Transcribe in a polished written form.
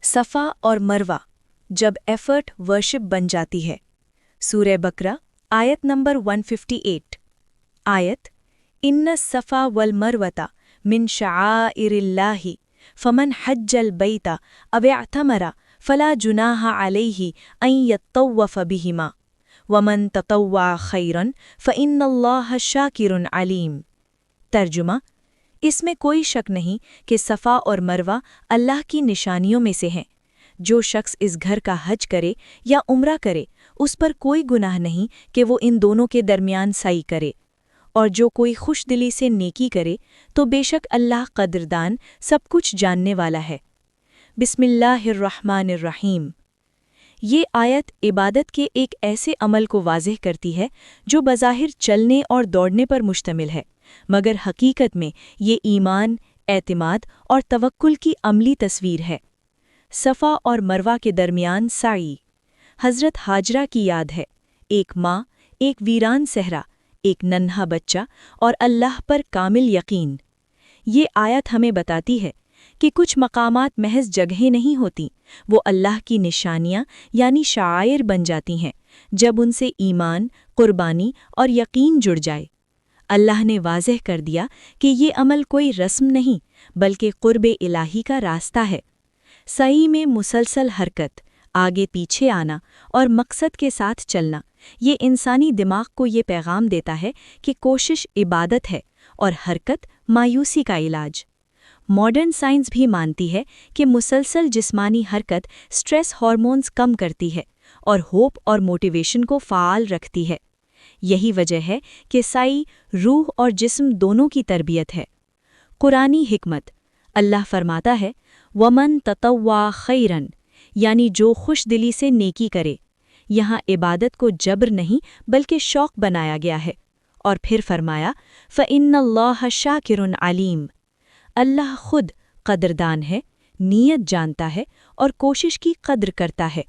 صفا اور مروہ جب ایفرٹ ورشپ بن جاتی ہے۔ سورہ بقرہ آیت نمبر 158۔ آیت ان الصفا والمروۃ من شعائر اللہ فمن حج البیت او اعتمر فلا جناح علیہ ان یطوف بہما ومن تطوع خیرا فإن اللہ شاکر علیم۔ ترجمہ: اس میں کوئی شک نہیں کہ صفا اور مروہ اللہ کی نشانیوں میں سے ہیں۔ جو شخص اس گھر کا حج کرے یا عمرہ کرے اس پر کوئی گناہ نہیں کہ وہ ان دونوں کے درمیان سعی کرے، اور جو کوئی خوش دلی سے نیکی کرے تو بے شک اللہ قدردان سب کچھ جاننے والا ہے۔ بسم اللہ الرحمن الرحیم۔ یہ آیت عبادت کے ایک ایسے عمل کو واضح کرتی ہے جو بظاہر چلنے اور دوڑنے پر مشتمل ہے، مگر حقیقت میں یہ ایمان، اعتماد اور توکل کی عملی تصویر ہے۔ صفا اور مروہ کے درمیان سعی۔ حضرت ہاجرہ کی یاد ہے، ایک ماں، ایک ویران صحرا، ایک ننھا بچہ اور اللہ پر کامل یقین۔ یہ آیت ہمیں بتاتی ہے کہ کچھ مقامات محض جگہیں نہیں ہوتیں، وہ اللہ کی نشانیاں یعنی شعائر بن جاتی ہیں جب ان سے ایمان، قربانی اور یقین جڑ جائے۔ اللہ نے واضح کر دیا کہ یہ عمل کوئی رسم نہیں بلکہ قرب الہی کا راستہ ہے۔ سعی میں مسلسل حرکت، آگے پیچھے آنا اور مقصد کے ساتھ چلنا، یہ انسانی دماغ کو یہ پیغام دیتا ہے کہ کوشش عبادت ہے اور حرکت مایوسی کا علاج۔ ماڈرن سائنس بھی مانتی ہے کہ مسلسل جسمانی حرکت سٹریس ہارمونز کم کرتی ہے اور ہوپ اور موٹیویشن کو فعال رکھتی ہے۔ یہی وجہ ہے کہ سعی روح اور جسم دونوں کی تربیت ہے۔ قرآنی حکمت: اللہ فرماتا ہے وَمَن تَطَوَّعَ خَيْرًا، یعنی جو خوش دلی سے نیکی کرے۔ یہاں عبادت کو جبر نہیں بلکہ شوق بنایا گیا ہے، اور پھر فرمایا فَإِنَّ اللَّهَ شَاكِرٌ عَلِيمٌ۔ اللہ خود قدردان ہے، نیت جانتا ہے اور کوشش کی قدر کرتا ہے۔